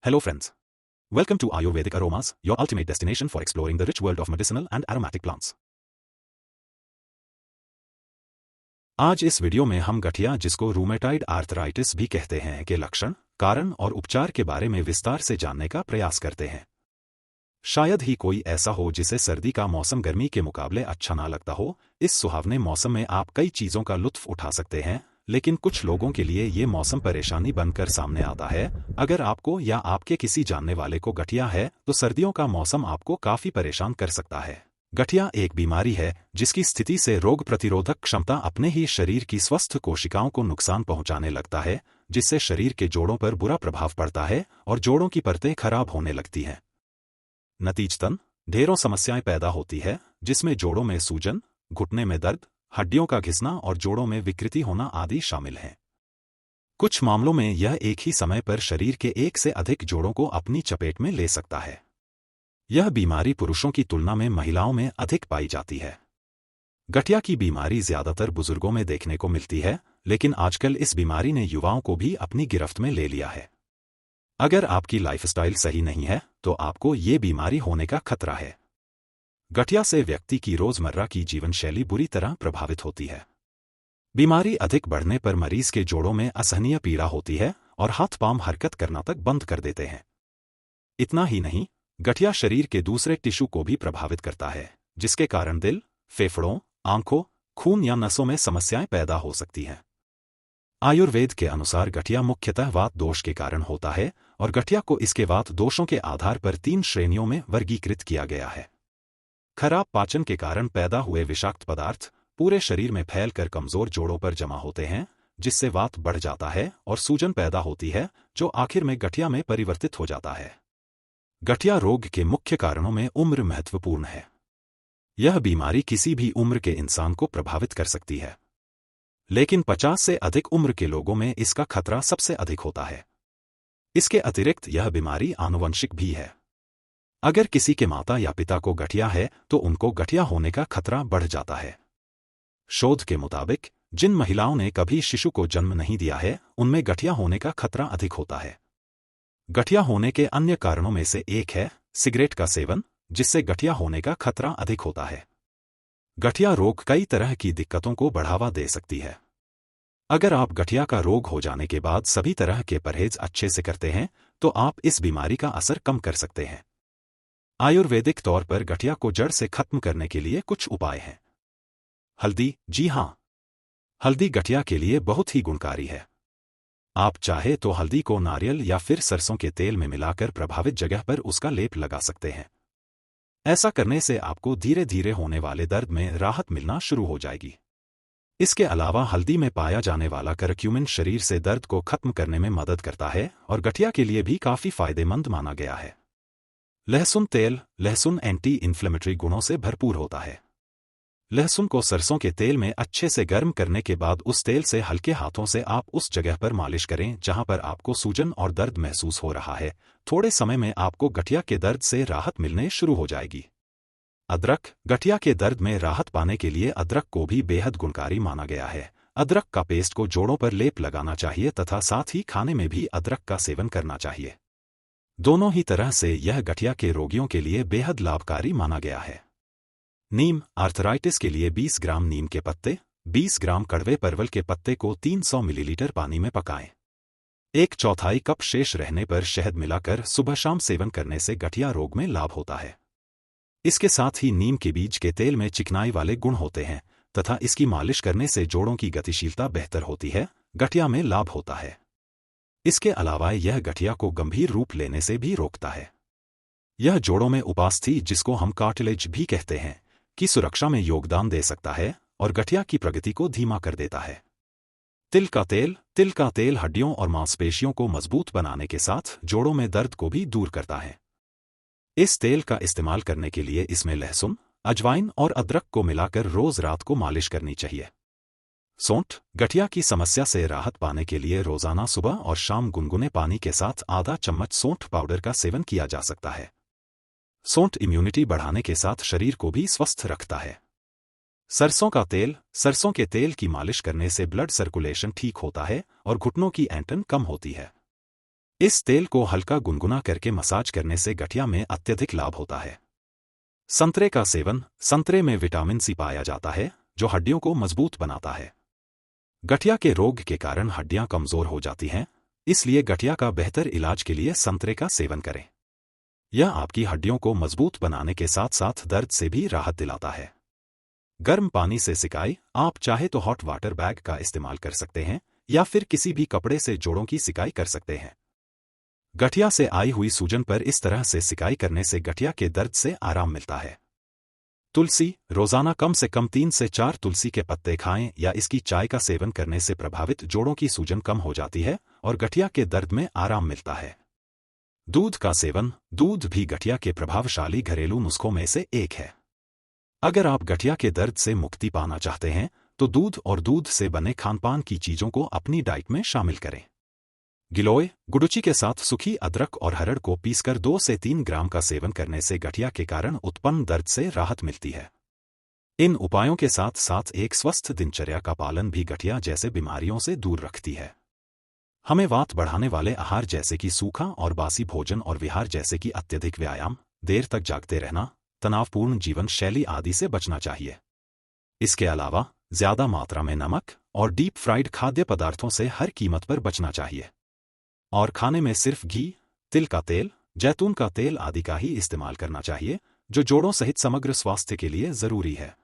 Hello friends. Welcome to Ayurvedic Aromas, your ultimate destination for exploring the rich world of medicinal and aromatic plants. आज इस video में हम गठिया, जिसको rheumatoid arthritis भी कहते हैं, के लक्षण, कारण और उपचार के बारे में विस्तार से जानने का प्रयास करते हैं। शायद ही कोई ऐसा हो जिसे सर्दी का मौसम गर्मी के मुकाबले अच्छा ना लगता हो। इस सुहावने मौसम में आप कई चीजों का लुत्फ उठा सकते हैं, लेकिन कुछ लोगों के लिए ये मौसम परेशानी बनकर सामने आता है। अगर आपको या आपके किसी जानने वाले को गठिया है तो सर्दियों का मौसम आपको काफी परेशान कर सकता है। गठिया एक बीमारी है जिसकी स्थिति से रोग प्रतिरोधक क्षमता अपने ही शरीर की स्वस्थ कोशिकाओं को नुकसान पहुंचाने लगता है, जिससे शरीर के जोड़ों पर बुरा प्रभाव पड़ता है और जोड़ों की परतें खराब होने लगती हैं। नतीजतन ढेरों समस्याएं पैदा होती है, जिसमें जोड़ों में सूजन, घुटने में दर्द, हड्डियों का घिसना और जोड़ों में विकृति होना आदि शामिल हैं। कुछ मामलों में यह एक ही समय पर शरीर के एक से अधिक जोड़ों को अपनी चपेट में ले सकता है। यह बीमारी पुरुषों की तुलना में महिलाओं में अधिक पाई जाती है। गठिया की बीमारी ज्यादातर बुजुर्गों में देखने को मिलती है, लेकिन आजकल इस बीमारी ने युवाओं को भी अपनी गिरफ्त में ले लिया है। अगर आपकी लाइफस्टाइल सही नहीं है तो आपको ये बीमारी होने का खतरा है। गठिया से व्यक्ति की रोजमर्रा की जीवन शैली बुरी तरह प्रभावित होती है। बीमारी अधिक बढ़ने पर मरीज के जोड़ों में असहनीय पीड़ा होती है और हाथ पांव हरकत करना तक बंद कर देते हैं। इतना ही नहीं, गठिया शरीर के दूसरे टिश्यू को भी प्रभावित करता है, जिसके कारण दिल, फेफड़ों, आंखों, खून या नसों में समस्याएं पैदा हो सकती हैं। आयुर्वेद के अनुसार गठिया मुख्यतः वात दोष के कारण होता है और गठिया को इसके वात दोषों के आधार पर 3 श्रेणियों में वर्गीकृत किया गया है। खराब पाचन के कारण पैदा हुए विषाक्त पदार्थ पूरे शरीर में फैलकर कमजोर जोड़ों पर जमा होते हैं, जिससे वात बढ़ जाता है और सूजन पैदा होती है, जो आखिर में गठिया में परिवर्तित हो जाता है। गठिया रोग के मुख्य कारणों में उम्र महत्वपूर्ण है। यह बीमारी किसी भी उम्र के इंसान को प्रभावित कर सकती है, लेकिन 50 से अधिक उम्र के लोगों में इसका खतरा सबसे अधिक होता है। इसके अतिरिक्त यह बीमारी आनुवंशिक भी है। अगर किसी के माता या पिता को गठिया है तो उनको गठिया होने का खतरा बढ़ जाता है। शोध के मुताबिक जिन महिलाओं ने कभी शिशु को जन्म नहीं दिया है, उनमें गठिया होने का खतरा अधिक होता है। गठिया होने के अन्य कारणों में से एक है सिगरेट का सेवन, जिससे गठिया होने का खतरा अधिक होता है। गठिया रोग कई तरह की दिक्कतों को बढ़ावा दे सकती है। अगर आप गठिया का रोग हो जाने के बाद सभी तरह के परहेज अच्छे से करते हैं तो आप इस बीमारी का असर कम कर सकते हैं। आयुर्वेदिक तौर पर गठिया को जड़ से खत्म करने के लिए कुछ उपाय हैं। हल्दी, जी हां, हल्दी गठिया के लिए बहुत ही गुणकारी है। आप चाहे तो हल्दी को नारियल या फिर सरसों के तेल में मिलाकर प्रभावित जगह पर उसका लेप लगा सकते हैं। ऐसा करने से आपको धीरे धीरे होने वाले दर्द में राहत मिलना शुरू हो जाएगी। इसके अलावा हल्दी में पाया जाने वाला करक्यूमिन शरीर से दर्द को खत्म करने में मदद करता है और गठिया के लिए भी काफी फायदेमंद माना गया है। लहसुन तेल, लहसुन एंटी इन्फ्लेमेटरी गुणों से भरपूर होता है। लहसुन को सरसों के तेल में अच्छे से गर्म करने के बाद उस तेल से हल्के हाथों से आप उस जगह पर मालिश करें जहां पर आपको सूजन और दर्द महसूस हो रहा है। थोड़े समय में आपको गठिया के दर्द से राहत मिलने शुरू हो जाएगी। अदरक, गठिया के दर्द में राहत पाने के लिए अदरक को भी बेहद गुणकारी माना गया है। अदरक का पेस्ट को जोड़ों पर लेप लगाना चाहिए तथा साथ ही खाने में भी अदरक का सेवन करना चाहिए। दोनों ही तरह से यह गठिया के रोगियों के लिए बेहद लाभकारी माना गया है। नीम, आर्थराइटिस के लिए 20 ग्राम नीम के पत्ते, 20 ग्राम कड़वे परवल के पत्ते को 300 मिलीलीटर पानी में पकाएं। 1/4 कप शेष रहने पर शहद मिलाकर सुबह शाम सेवन करने से गठिया रोग में लाभ होता है। इसके साथ ही नीम के बीज के तेल में चिकनाई वाले गुण होते हैं तथा इसकी मालिश करने से जोड़ों की गतिशीलता बेहतर होती है, गठिया में लाभ होता है। इसके अलावा यह गठिया को गंभीर रूप लेने से भी रोकता है। यह जोड़ों में उपास्थि, जिसको हम कार्टिलेज भी कहते हैं, की सुरक्षा में योगदान दे सकता है और गठिया की प्रगति को धीमा कर देता है। तिल का तेल हड्डियों और मांसपेशियों को मजबूत बनाने के साथ जोड़ों में दर्द को भी दूर करता है। इस तेल का इस्तेमाल करने के लिए इसमें लहसुन, अजवाइन और अदरक को मिलाकर रोज रात को मालिश करनी चाहिए। सौंठ, गठिया की समस्या से राहत पाने के लिए रोजाना सुबह और शाम गुनगुने पानी के साथ आधा चम्मच सौंठ पाउडर का सेवन किया जा सकता है। सौंठ इम्यूनिटी बढ़ाने के साथ शरीर को भी स्वस्थ रखता है। सरसों का तेल, सरसों के तेल की मालिश करने से ब्लड सर्कुलेशन ठीक होता है और घुटनों की ऐंठन कम होती है। इस तेल को हल्का गुनगुना करके मसाज करने से गठिया में अत्यधिक लाभ होता है। संतरे का सेवन। संतरे में विटामिन सी पाया जाता है जो हड्डियों को मजबूत बनाता है। गठिया के रोग के कारण हड्डियां कमजोर हो जाती हैं, इसलिए गठिया का बेहतर इलाज के लिए संतरे का सेवन करें। यह आपकी हड्डियों को मजबूत बनाने के साथ साथ दर्द से भी राहत दिलाता है। गर्म पानी से सिकाई। आप चाहे तो हॉट वाटर बैग का इस्तेमाल कर सकते हैं या फिर किसी भी कपड़े से जोड़ों की सिकाई कर सकते हैं। गठिया से आई हुई सूजन पर इस तरह से सिकाई करने से गठिया के दर्द से आराम मिलता है। तुलसी। रोजाना कम से कम 3 से 4 तुलसी के पत्ते खाएं या इसकी चाय का सेवन करने से प्रभावित जोड़ों की सूजन कम हो जाती है और गठिया के दर्द में आराम मिलता है। दूध का सेवन। दूध भी गठिया के प्रभावशाली घरेलू नुस्खों में से एक है। अगर आप गठिया के दर्द से मुक्ति पाना चाहते हैं तो दूध और दूध से बने खानपान की चीजों को अपनी डाइट में शामिल करें। गिलोय। गुडुचि के साथ सूखी अदरक और हरड़ को पीसकर 2 से 3 ग्राम का सेवन करने से गठिया के कारण उत्पन्न दर्द से राहत मिलती है। इन उपायों के साथ साथ एक स्वस्थ दिनचर्या का पालन भी गठिया जैसे बीमारियों से दूर रखती है। हमें वात बढ़ाने वाले आहार जैसे कि सूखा और बासी भोजन और विहार जैसे कि अत्यधिक व्यायाम, देर तक जागते रहना, तनावपूर्ण जीवन शैली आदि से बचना चाहिए। इसके अलावा ज्यादा मात्रा में नमक और डीप फ्राइड खाद्य पदार्थों से हर कीमत पर बचना चाहिए और खाने में सिर्फ घी, तिल का तेल, जैतून का तेल आदि का ही इस्तेमाल करना चाहिए जो जोड़ों सहित समग्र स्वास्थ्य के लिए जरूरी है।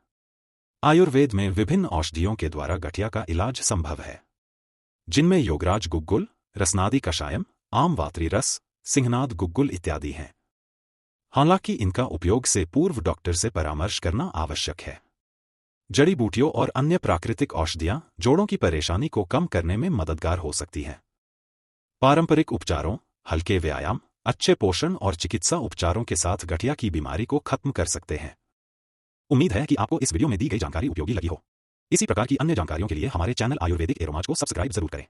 आयुर्वेद में विभिन्न औषधियों के द्वारा गठिया का इलाज संभव है, जिनमें योगराज गुग्गुल, रसनादी कषायम, आमवात्री रस, सिंहनाद गुग्गुल इत्यादि हैं। हालांकि इनका उपयोग से पूर्व डॉक्टर से परामर्श करना आवश्यक है। जड़ी बूटियों और अन्य प्राकृतिक औषधियां जोड़ों की परेशानी को कम करने में मददगार हो सकती हैं। पारंपरिक उपचारों, हल्के व्यायाम, अच्छे पोषण और चिकित्सा उपचारों के साथ गठिया की बीमारी को खत्म कर सकते हैं। उम्मीद है कि आपको इस वीडियो में दी गई जानकारी उपयोगी लगी हो। इसी प्रकार की अन्य जानकारियों के लिए हमारे चैनल आयुर्वेदिक एरोमाज को सब्सक्राइब जरूर करें।